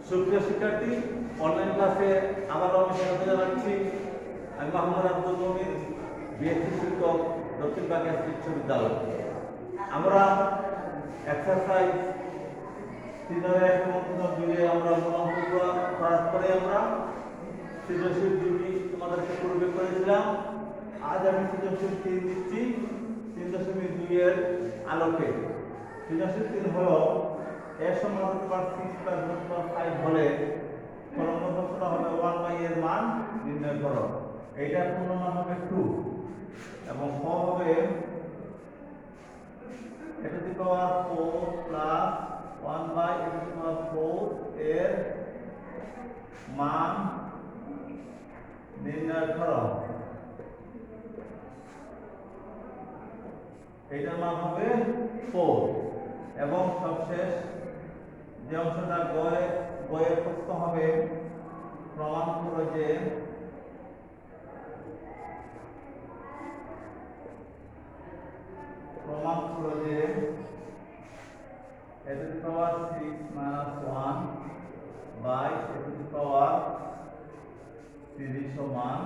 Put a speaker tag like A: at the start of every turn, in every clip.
A: সুপ্রিয় শিক্ষার্থী, অনলাইন ক্লাসে আবারও আমি স্বাগত জানাচ্ছি। আমি মোহাম্মদ আব্দুল মুমিন, বিএসসি শিক্ষক, দক্ষিণ বাগেরহাট বিশ্ববিদ্যালয়। আমরা এক্সারসাইজ 3.1 আমরা অঙ্ক করার পরে আমরা সৃজনশীল 2 তোমাদেরকে পূর্বে করেছিলাম। আজ আমি সৃজনশীল 3 দিচ্ছি 3.2 এর আলোকে। সৃজনশীল 3 হলো এর সমান √6 + √5 হলে ফলন প্রশ্নটা হবে 1/a এর মান নির্ণয় করো। এইটার পূর্ণ মান হবে 2 এবং ক হবে a to the power 4 plus 1/a to the power 4 এর মান নির্ণয় করো। এইটার মান হবে 4 এবং সবশেষ যে অংশটা বইয়ের প্রশ্ন হবে প্রমাণ করো যে a to the power 6 minus 1 by a to the power 3 সমান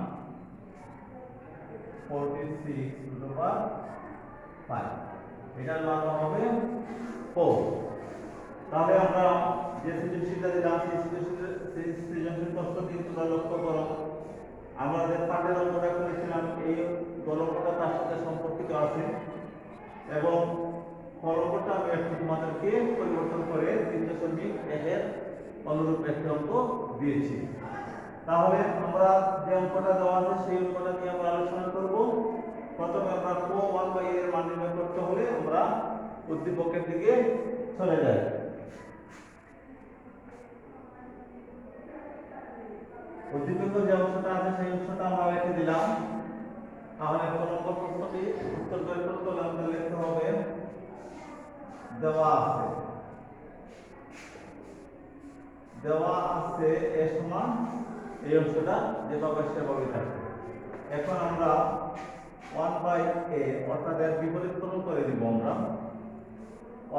A: 46 √5। এটার মান হবে 4। তাহলে আমরা যে সৃজনশীলটা দিলাম সেই সৃজনশীল প্রশ্নটি তোমরা লক্ষ্য করো। আমরা যে পাঠের অঙ্কটা করেছিলাম এই গল্পটা তার সাথে সম্পর্কিত আছে এবং ফলকটা আমি একটু তোমাদেরকে পরিবর্তন করে 3.1 এর অনুরূপ একটি অঙ্ক দিয়েছি। তাহলে আমরা যে অঙ্কটা দেওয়া আছে সেই অঙ্কটা নিয়ে আমরা আলোচনা করব। প্রথমে আমরা কো 1/a এর মান নির্ণয় করতে হলে আমরা উদ্দীপকের দিকে চলে যাই। উদ্দীপক যে অংশটা আছে সেই অংশটা আমরা রেখে দিলাম। তাহলে প্রথম প্রশ্নটি উত্তর করে করতে হলে আমাদের লিখতে হবে দেওয়া আছে a সমান এই অংশটা যেভাবে সেভাবে থাকবে। এখন আমরা 1/a অর্থাৎ এর বিপরীত ক্রম করে দিব। আমরা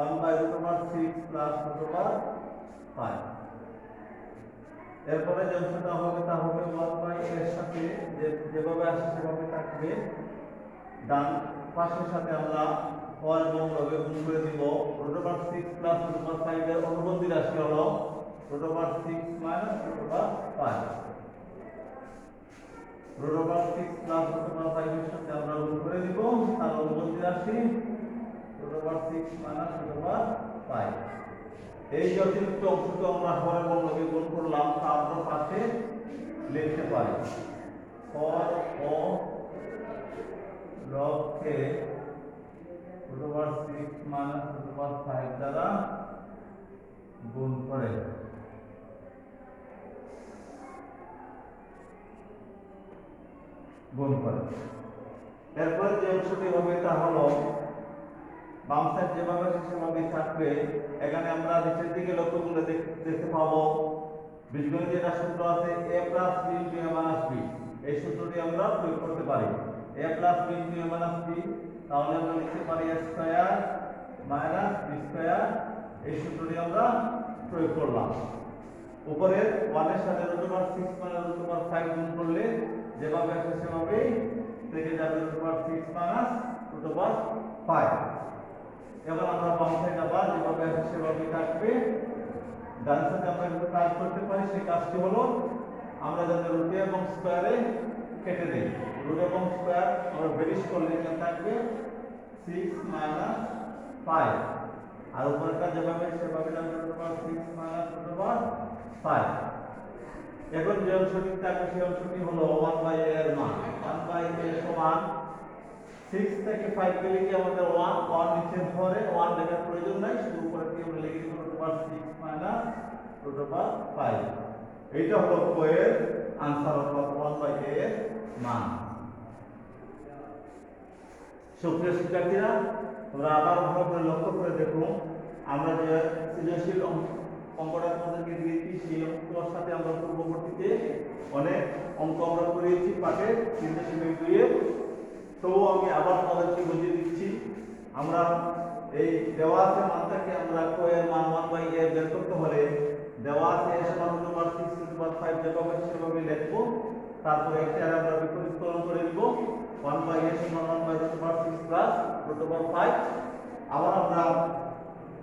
A: 1/√6 plus √5। এরপরে যে অংশটা হবে তা হবে 1/a এর সাথে যেভাবে আসে সেভাবে থাকবে। ডান পাশের সাথে আমরা হর এবং লবে গুণ করে দিব। √6 plus √5 এর অনুবন্ধী রাশি হলো √6 minus √5। √6 plus √5 এর সাথে আমরা গুণ করে দিব তার অনুবন্ধী রাশি √6 minus √5। এই যে অতিরিক্ত অংশকে আমরা হর এবং লবে গুণ করলাম তা আমরা পাশে লিখতে পারি। হর ও লবকে √6 minus √5 দ্বারা গুণ করে। এরপর যে অংশটি হবে তা হলো বাম সাইড যেভাবে সেভাবে থাকবে। এখানে আমরা নিচের দিকে লক্ষ্য করে দেখতে পাবো বীজগণিতের একটা সূত্র আছে a + b * a - b। এই সূত্রটি আমরা প্রয়োগ করতে পারি। a + b * a - b তাহলে আমরা লিখতে পারি a² - b²। এই সূত্রটি আমরা প্রয়োগ করলাম। উপরে 1 এর সাথে √6 minus √5 গুণ করলে যেভাবে আসে সেভাবেই থেকে যাবে √6 minus √5। এবার আমরা বাম সাইড আবার যেভাবে আসে সেভাবেই থাকবে। ডান সাইডে আমরা একটু কাজ করতে পারি। সেই কাজটি হলো আমরা যাতে রুট এবং স্কয়ারে কেটে দেই। রুট এবং স্কয়ার আমরা বেরিশ করলে এখানে থাকবে 6 minus 5 আর উপরেরটা যেভাবে সেভাবে থাকবে √6 minus √5। এখন যে অংশটি থাকবে সেই অংশটি হলো 1/a এর মান। 1/a সমান 6 থেকে 5 গেলে কি আমাদের 1 নিচে ধরে 1 লেখার প্রয়োজন নাই, শুধু উপরে কি আমরা লিখে দিব √6 minus √5। এইটা হলো কোয়ের आंसर অর্থাৎ 1/a এর মান। সুপ্রিয় শিক্ষার্থীরা, তোমরা আবার ভালো করে লক্ষ্য করে দেখো। আমরা যে সৃজনশীল অঙ্কটা তোমাদেরকে দিয়েছি সেই অঙ্কটার সাথে আমরা পূর্ববর্তীতে অনেক অঙ্ক আমরা করেছি পাঠে 3.2 এর। তবুও আমি আবার তোমাদেরকে বুঝিয়ে দিচ্ছি। আমরা এই দেওয়া আছে মানটাকে আমরা কোয়ের মান 1/a বের করতে হলে দেওয়া আছে a সমান √6 √5 যেভাবে সেভাবে লিখব। তারপরে এটা আমরা বিপরীতকরণ করে দিব 1/a সমান 1/√6 প্লাস √5। আবার আমরা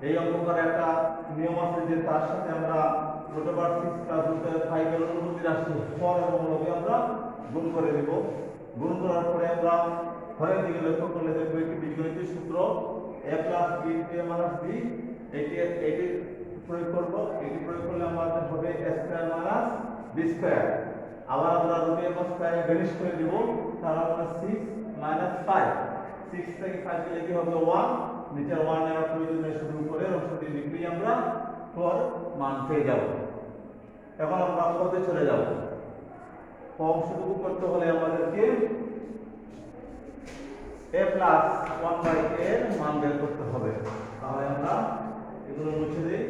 A: এই অঙ্কটার একটা নিয়ম আছে যে তার সাথে আমরা √6 প্লাস √5 এর অনুপাতিক রাশি হর এবং লবে আমরা গুণ করে দেব। গুণ করার পরে আমরা হরের দিকে লক্ষ্য করলে দেখব একটি বীজগণিত সূত্র a plus b a b এটি প্রয়োগ করব। এটি প্রয়োগ করলে আমাদের হবে a square minus b square. আবার আমরা √a স্কয়ারে ভ্যানিশ করে দেব, তাহলে আমরা 6 মাইনাস 5, 6 থেকে 5 গেলে কি হবে 1, নিচের 1 নেওয়ার প্রয়োজন নেই, শুধু উপরের অংশটি লিখলেই আমরা পর মান পেয়ে যাব। এখন আমরা পদে চলে যাব। অংশটুকু করতে হলে আমাদেরকে a প্লাস 1/a এর মান বের করতে হবে। তাহলে আমরা এগুলো মুছে দিই।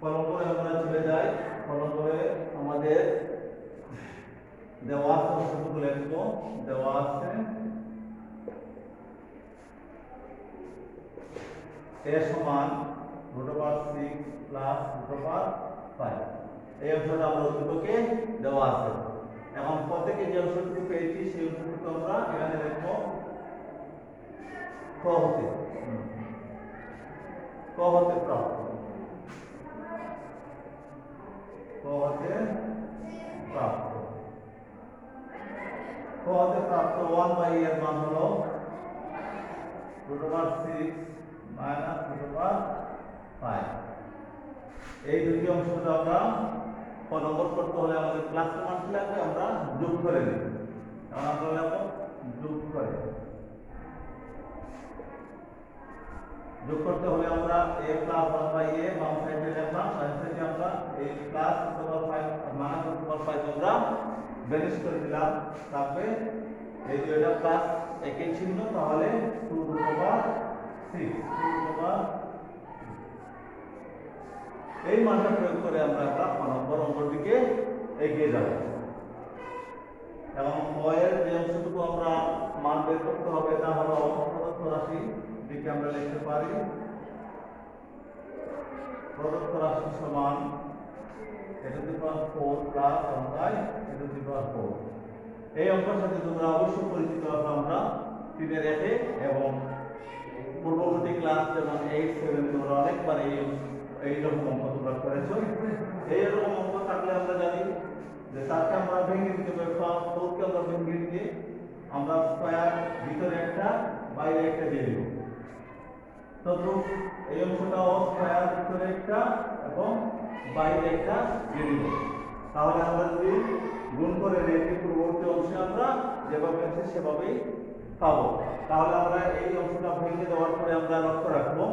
A: ফলন করে আমরা চলে যাই। ফলন করে আমাদের দেওয়া আছে অংশটুকু লিখব। দেওয়া আছে a সমান √6 প্লাস √5। এই অংশটা আমরা উদ্দীপকে দেওয়া আছে। এখন প্রত্যেকে যে অংশটুকু পেয়েছি সেই অংশটুকু আমরা এখানে লিখব ক হতে প্রাপ্ত। ক হতে প্রাপ্ত 1/a এর মান হলো √6 মাইনাস √5। এই দুটি অংশটা আমরা ক নম্বর করতে হলে আমাদের প্লাস মান লাগবে, আমরা যোগ করে নিই। এখন আমরা লিখব যোগ করতে হলে আমরা a প্লাস 1/a বাম সাইডে লিখলাম, ডান সাইডে আমরা a প্লাস √5 মাইনাস √5 আমরা ভ্যানিশ করে দিলাম। তারপরে এই যে এটা প্লাস একই চিহ্ন, তাহলে 2√6 এই মানটা প্রয়োগ করে আমরা ক নম্বর অঙ্কের দিকে এগিয়ে যাব। এবং ক এর যে অংশটুকু আমরা মান বের করতে হবে তা হলো প্রদত্ত রাশি দিকে আমরা লিখতে পারি প্রদত্ত রাশি সমান a⁴ প্লাস 1/a⁴। এই অঙ্কের সাথে তোমরা অবশ্যই পরিচিত আছো আমরা 3 এর একে এবং পূর্ববর্তী ক্লাস যেমন 8, 7 তোমরা অনেকবার এইরকম অঙ্ক তোমরা করেছো। এইরকম অঙ্ক থাকলে আমরা জানি যে 4কে আমরা ভেঙে দিতে পারি, 4কে আমরা ভেঙে দিয়ে আমরা স্কয়ার ভিতরে একটা বাইরে একটা দিয়ে দেব। তো এই অংশটাও স্কয়ার ভিতরে একটা এবং বাইরে একটা দিয়ে দেব। তাহলে আমরা যদি গুণ করে রেখে পূর্ববর্তী অংশে আমরা যেভাবে আছে সেভাবেই পাবো। তাহলে আমরা এই অংশটা ভেঙে দেওয়ার পরে আমরা লক্ষ্য রাখবো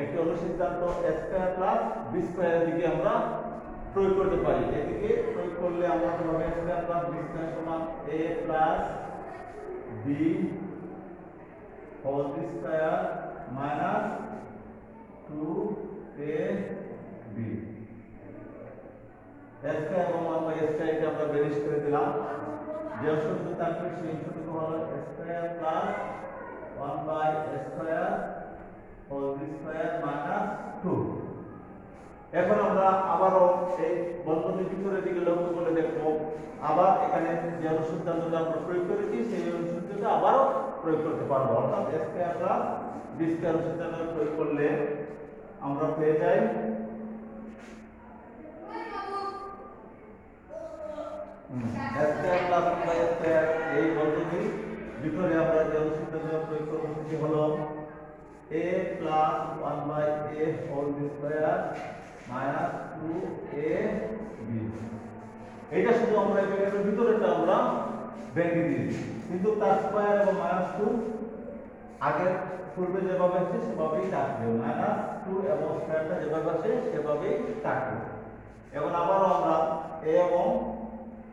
A: একটি অনুসিদ্ধান্ত a স্কয়ার প্লাস b স্কয়ারের দিকে আমরা প্রয়োগ করতে পারি। এদিকে প্রয়োগ করলে আমরা পাবো a square plus b square সমান a plus b whole square minus 2ab। a square এবং 1/a স্কয়ারকে আমরা ভ্যানিশ করে দিলাম। যে অংশটুকু থাকবে সেই অংশটুকু হলো a square plus 1/a square whole square minus 2। এখন আমরা আবারও এই বন্ধনীর ভিতরের দিকে লক্ষ্য করে দেখব, আবার এখানে যে অনুসিদ্ধান্তটা আমরা প্রয়োগ করেছি সেই অনুসিদ্ধান্তটা আবারও প্রয়োগ করতে পারবো। অর্থাৎ a square plus b square অনুসিদ্ধান্ত প্রয়োগ করলে আমরা পেয়ে যাই a square plus 1/a square. এই বন্ধনীর ভিতরে আমরা যে অনুসিদ্ধান্ত প্রয়োগ করব সেটি হলো a plus 1/a whole square minus 2ab। এটা শুধু আমরা এর ভিতরেটা আমরা ভেঙে দিয়েছি, কিন্তু তার স্কয়ার এবং মাইনাস 2 আগের পূর্বে যেভাবে আছে সেভাবেই থাকবে, মাইনাস 2 এবং স্কয়ারটা যেভাবে আছে সেভাবেই থাকবে। এখন আবারও আমরা a এবং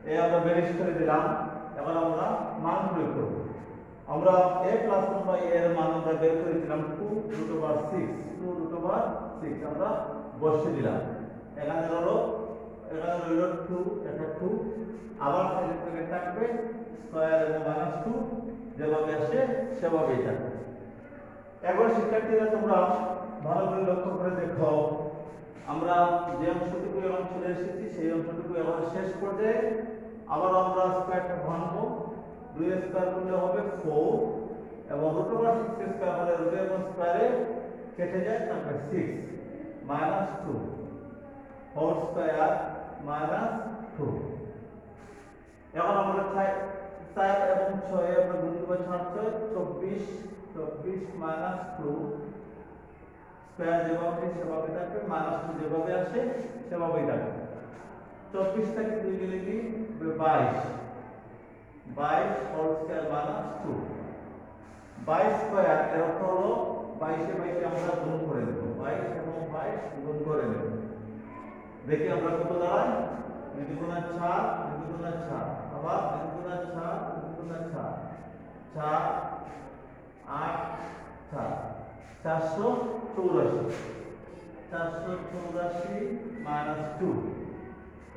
A: a আমরা ভ্যানিশ করে দিলাম। এখন আমরা মান প্রয়োগ করব। আমরা a প্লাস 1/a এর মান আমরা বের করেছিলাম 2√6 আমরা বসিয়ে দিলাম। এখানে রইল 2, এটা 2, আবার সাইড থেকে থাকবে স্কয়ার এবং মাইনাস 2 যেভাবে আসে সেভাবেই থাকবে। এবার শিক্ষার্থীরা তোমরা ভালো করে লক্ষ্য করে দেখো, আমরা যে অংশটুকু এখন চলে এসেছি সেই অংশটুকু এবার শেষ পর্যায়ে আবার আমরা স্কয়ারটা ভাঙবো। 2 স্কয়ার করলে হবে 4 এবং √6 স্কয়ার হলে √, এবং স্কয়ারে কেটে যায়, তারপর 6 মাইনাস 2 হোল স্কয়ার মাইনাস 2। এখন আমরা 4 এবং 6 আমরা গুণ করব 24 মাইনাস 2 স্কয়ার যেভাবে সেভাবে থাকবে, মাইনাস 2 যেভাবে আসে সেভাবেই থাকবে। 24 থেকে 2 গেলে কি 22 হোল স্কয়ার মাইনাস 2। 22 স্কয়ার এর অর্থ হলো 22 এ 22 আমরা গুণ করে দেব, 22 এবং 22 গুণ করে দেব। দেখি আমরা কত দাঁড়ায়, 2 গুণা 4 আবার 2 গুণা 4 4 8 4 484 মাইনাস 2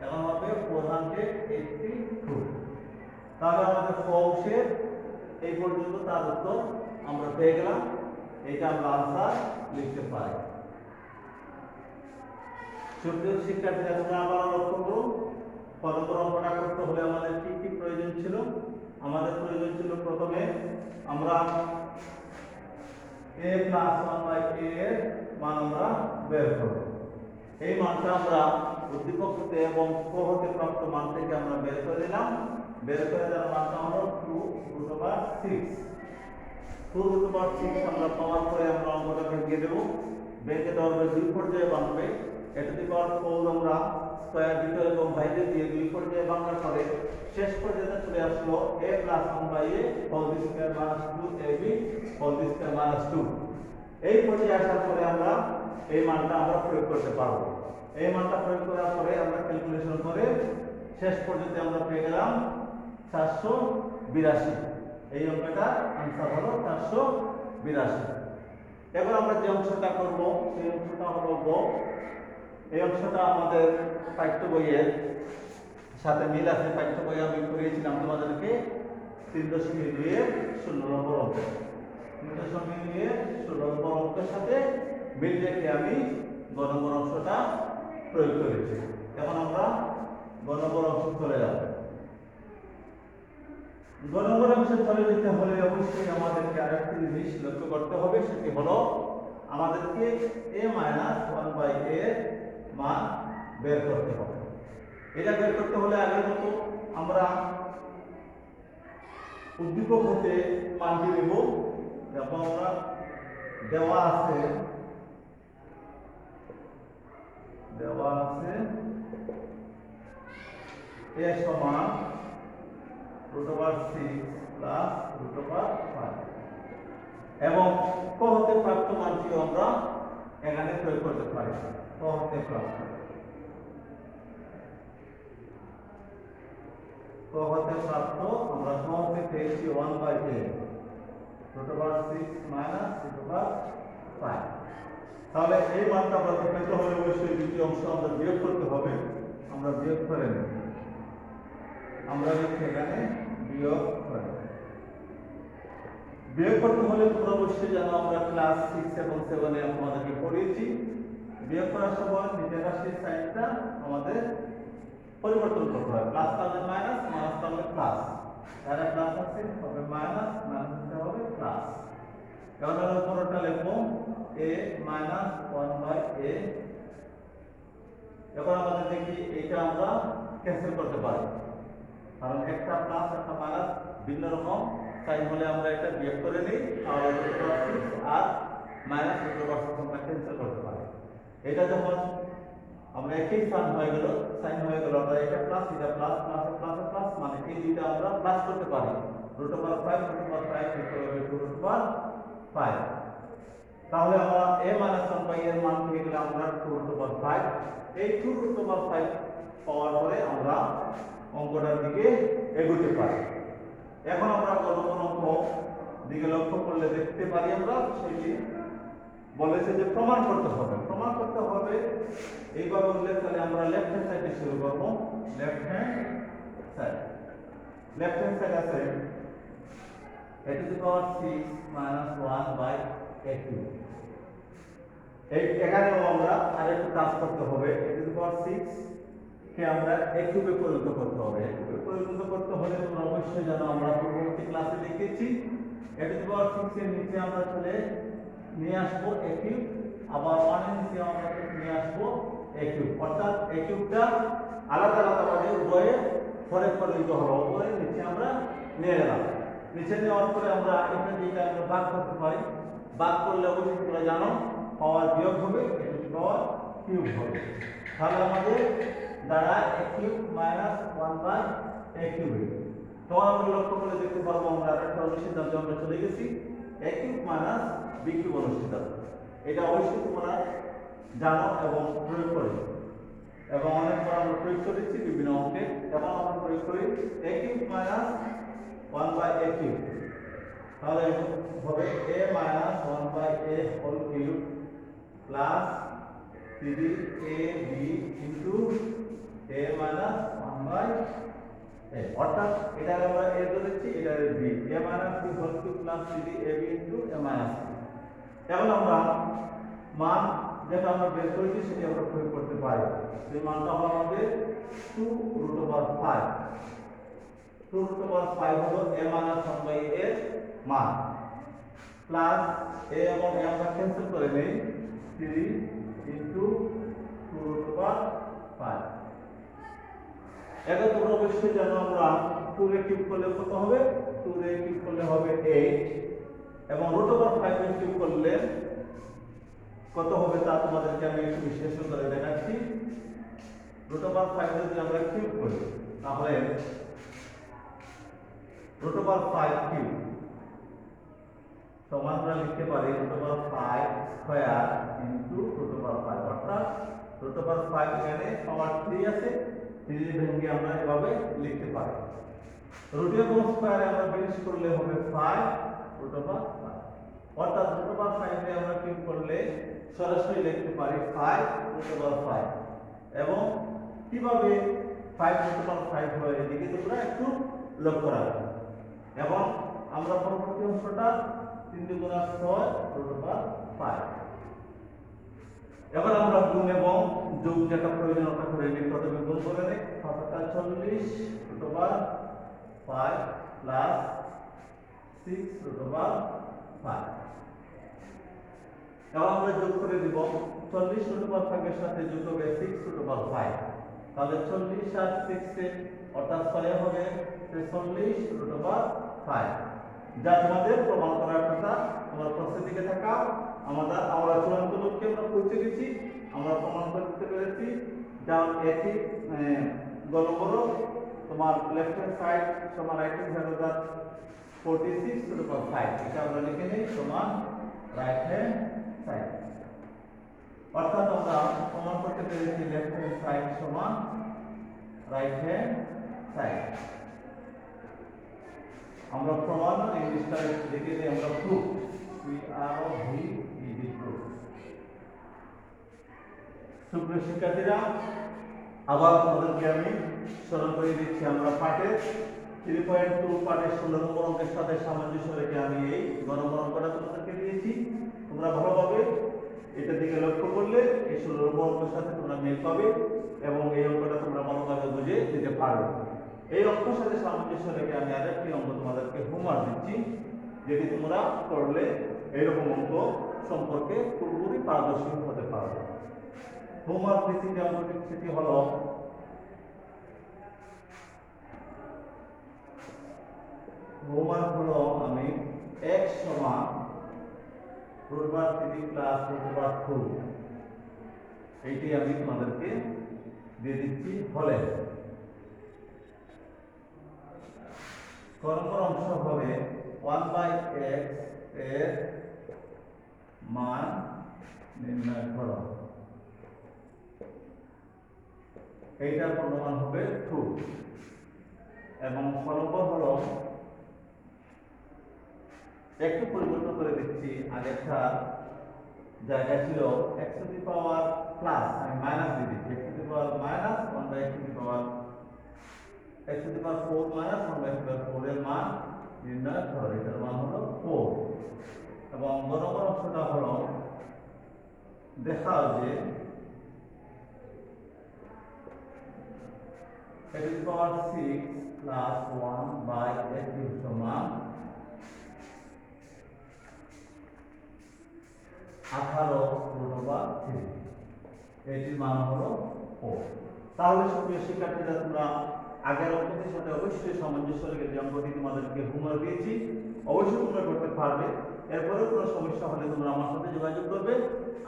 A: এখন হবে 482। তাহলে আমাদের অংশের এই পর্যন্ত তার উত্তর আমরা পেয়ে গেলাম। এটা আমরা আনসার লিখতে পারি। সুপ্রিয় শিক্ষার্থীরা, তোমরা আবার লক্ষ্য করো, অঙ্কটা করতে হলে আমাদের কি কি প্রয়োজন ছিল। আমাদের প্রয়োজন ছিল প্রথমে আমরা a + 1/a এর মান আমরা বের করব। এই মানটা আমরা উদ্দীপক হতে এবং ক হতে প্রাপ্ত মান থেকে আমরা বের করে দিলাম। বের করে দেওয়ার মানটা হলো 2√6। 2√6 আমরা পাওয়ার পরে আমরা অঙ্কটা ভেঙে দেব। ভেঙে দেওয়ার পরে 2 পর্যায়ে বানাবে। a⁴ আমরা স্কয়ার ভিতরে এবং বাইরে দিয়ে 2 পর্যায়ে ভাঙার পরে শেষ পর্যায়ে চলে আসলো a + 1/a whole square minus 2ab whole square minus 2। এই পর্যায়ে আসার পরে আমরা এই মানটা আমরা প্রয়োগ করতে পারবো। এই মানটা প্রয়োগ করার পরে আমরা ক্যালকুলেশন করে শেষ পর্যন্ত আমরা পেয়ে গেলাম 482। এই অঙ্কটা आंसर হলো 482। এবার আমরা যে অংশটা করব সেই অংশটা হলো গ। এই অংশটা আমাদের পাঠ্য বইয়ের সাথে মিল আছে। পাঠ্য বইয়ে আমি করিয়েছিলাম তোমাদেরকে 3.2 এর 16 নম্বর অঙ্ক। 3.2 এর 16 নম্বর অঙ্কের সাথে মিল রেখে আমি গ নম্বর অংশটা প্রয়োগ করেছি। এখন আমরা গ নম্বর অংশ চলে যাব। গ নম্বর অংশে চলে যেতে হলে অবশ্যই আমাদেরকে আরেকটি জিনিস লক্ষ্য করতে হবে, সেটি হলো আমাদেরকে a - 1/a এর মান বের করতে হবে। এটা বের করতে হলে আগের মতো আমরা উদ্দীপক হতে মানটি নেব। যখন আমরা দেওয়া আছে a সমান √6 প্লাস √5 এবং ক হতে প্রাপ্ত মানটি আমরা এখানে প্রয়োগ করতে পারি। ক হতে প্রাপ্ত আমরা ক হতে পেয়েছি 1/a √6 মাইনাস √5। তাহলে এই মানটা আমরা পেতে হলে অবশ্যই দুটি অংশ আমরা বিয়োগ করতে হবে। আমরা বিয়োগ করে নেব। আমরা লিখি এখানে বিয়োগ করে। বিয়োগ করতে হলে তোমরা অবশ্যই জানো, আমরা ক্লাস 6 এবং 7 এ তোমাদেরকে পড়িয়েছি। বিয়োগ করার সময় নিচের রাশির সাইনটা আমাদের পরিবর্তন করতে হয়। প্লাস তাহলে মাইনাস, মাইনাস তাহলে প্লাস। এখানে প্লাস আছে হবে মাইনাস, মাইনাস হবে প্লাস। এখন আমরা উপরটা লিখবো a - 1/a। এখন আমাদের দেখি এটা আমরা ক্যান্সেল করতে পারি, কারণ একটা প্লাস একটা মাইনাস ভিন্ন রকম সাইন হলে আমরা এটা বিয়োগ করে নিই। আর √6 আর মাইনাস √6 আমরা ক্যান্সেল করতে পারি। এটা যখন আমরা একই সাইন হয়ে গেল আমরা এটা প্লাস এটা প্লাস প্লাস প্লাস প্লাস মানে এই দুইটা আমরা প্লাস করতে পারি। √5 √5 তাহলে আমরা a - 1/a এর মান পেয়ে গেলাম আমরা 2√5। এই 2√5 পাওয়ার পরে আমরা অঙ্কটার দিকে এগোতে পারি। এখন আমরা গ নম্বর অঙ্ক দিকে লক্ষ্য করলে দেখতে পারি আমরা সেটি বলেছে যে প্রমাণ করতে হবে। এইভাবে বললে তাহলে আমরা লেফট হ্যান্ড সাইডে শুরু করব। লেফট হ্যান্ড সাইড আছে a⁻6 - 1/a a কিউব। এখানেও আমরা আরেকটু কাজ করতে হবে। a টু দি পাওয়ার 6 কে আমরা a কিউবে পরিণত করতে হবে। a কিউবে পরিণত করতে হলে তোমরা অবশ্যই জানো আমরা পূর্ববর্তী ক্লাসে লিখেছি a টু দি পাওয়ার 6 এর নিচে আমরা চলে নিয়ে আসবো a কিউব, আবার 1 এর নিচে আমরা নিয়ে আসবো a কিউব, অর্থাৎ a কিউবটা আলাদা আলাদা ভাবে উভয়ে পরে পরিণত হলো, উভয়ে নিচে আমরা নিয়ে গেলাম। নিচে নেওয়ার পরে আমরা এটা দিয়ে আমরা ভাগ করতে পারি। ভাগ করলে অবশ্যই তোমরা জানো পাওয়ার বিয়োগ হবে, a to the power cube হবে। তাহলে আমাদের দাঁড়ায় a cube minus 1 by a cube. তখন আমরা লক্ষ্য করে দেখতে পারবো আমরা আরেকটা অনুসিদ্ধান্তে আমরা চলে গেছি, a cube minus b cube অনুসিদ্ধান্ত। এটা অবশ্যই তোমরা জানো এবং প্রয়োগ করো, এবং অনেকবার আমরা প্রয়োগ করেছি বিভিন্ন অঙ্কে। এবং আমরা প্রয়োগ করি a cube minus 1 by a cube, তাহলে হবে a minus 1 by a whole cube plus 3ab into a minus 1 by a, অর্থাৎ এটা আমরা a ধরেছি, এটা b, a minus b whole cube plus 3ab into a minus b। এখন আমরা মান যেটা আমরা বের করেছি সেটা আমরা প্রয়োগ করতে পারি। সেই মানটা হলো আমাদের 2√5। 2√5 হলো a মাইনাস 1 বাই a এর মান, প্লাস a এবং a আমরা ক্যান্সেল করে নেই, 3 ইনটু 2√5। এখন তোমরা অবশ্যই জানো আমরা 2 রে কিউব করলে কত হবে, 2 রে কিউব করলে হবে 8, এবং √5 রে কিউব করলে কত হবে তা তোমাদেরকে আমি একটু বিশ্লেষণ করে দেখাচ্ছি। √5 যদি আমরা কিউব করি তাহলে √5 কিউব সমান আমরা লিখতে পারি √5 স্কয়ার ইনটু √5, অর্থাৎ √5 এখানে পাওয়ার 3 আছে, 3 ভেঙে আমরা এভাবে লিখতে পারি। রুটের কোন স্কয়ারে আমরা ফিনিশ করলে হবে 5 √5, অর্থাৎ √5 কে আমরা কিউব করলে সরাসরি লিখতে পারি 5 √5। এবং কিভাবে 5 √5 হয় এদিকে তোমরা একটু লক্ষ্য রাখো। এবং আমরা পরবর্তী অংশটা 3 × 6 √5। এবার আমরা গুণ এবং যোগ যেটা প্রয়োজন ওটা করে নিই। প্রথমে গুণ করে নিই, 40 √5 প্লাস 6 √5। এবার আমরা যোগ করে দিব, 40 √5 এর সাথে যোগ হবে 6 √5, তাহলে 40 আর 6 অর্থাৎ 6 হবে 43 √5, যা তোমাদের প্রমাণ করার কথা। তোমরা প্রশ্নের দিকে থাকাও, আমরা চূড়ান্ত লক্ষ্যে আমরা পৌঁছে গেছি, আমরা প্রমাণ করতে পেরেছি। যেমন একই গণবড় তোমার লেফট হ্যান্ড সাইড সমান রাইট হ্যান্ড সাইড অর্থাৎ 46 √5, এটা আমরা লিখে নিই সমান রাইট হ্যান্ড সাইড, অর্থাৎ আমরা প্রমাণ করতে পেরেছি লেফট হ্যান্ড সাইড সমান রাইট হ্যান্ড সাইড। আমরা প্রমাণ ইংলিশটা লিখে দিই আমরা প্রুফ, প্রুফ। সুপ্রিয় শিক্ষার্থীরা, আবার তোমাদেরকে আমি স্মরণ করে দিচ্ছি, আমরা পাঠের 3.2 পাঠের 16 নম্বর অঙ্কের সাথে সামঞ্জস্য রেখে আমি এই গণবড় অঙ্কটা তোমাদেরকে দিয়েছি। তোমরা ভালোভাবে এটা দিকে লক্ষ্য করলে এই 16 নম্বর অঙ্কের সাথে তোমরা মিল পাবে এবং এই অঙ্কটা তোমরা ভালোভাবে বুঝে দিতে পারবে। এই অঙ্কের সাথে সামঞ্জস্য রেখে আমি আরেকটি অঙ্ক তোমাদেরকে হোমওয়ার্ক দিচ্ছি, যেটি তোমরা করলে এইরকম অঙ্ক সম্পর্কে পুরোপুরি পারদর্শী হতে পারবে। হোমওয়ার্ক দিচ্ছি যে অঙ্কটি সেটি হলো আমি x সমান √3 প্লাস √2 এইটি আমি তোমাদেরকে দিয়ে দিচ্ছি। হলে ক নম্বর অংশ হবে 1/x এর মান নির্ণয় করো। এইটার পূর্ণমান হবে 2 এবং খ নম্বর হলো একটু পরিবর্তন করে দিচ্ছি, আগেরটা জায়গা ছিল x to the power plus, আমি মাইনাস দিয়ে দিচ্ছি x to the power minus 1/x to the power 4 minus 1/x to the power 4 এর মান নির্ণয় করো। এটার মান হলো 4। এবং বরাবর অংশটা হলো দেখাও যে x to the power 6 plus 1 by x সমান 18 পূর্ণবা 3। এটির মান হলো 4। তাহলে সুপ্রিয় শিক্ষার্থীরা, তোমরা আগের অঙ্কটির সাথে অবশ্যই সামঞ্জস্য রেখে যে অঙ্কটি তোমাদেরকে হোমওয়ার্ক দিয়েছি অবশ্যই তোমরা করতে পারবে। এরপরেও কোনো সমস্যা হলে তোমরা আমার সাথে যোগাযোগ করবে।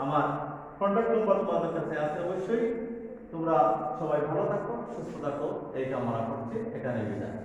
A: আমার কন্ট্যাক্ট নাম্বার তোমাদের কাছে আছে অবশ্যই। তোমরা সবাই ভালো থাকো, সুস্থ থাকো, এই কামনা করছি। এটা নিয়ে বিদায়।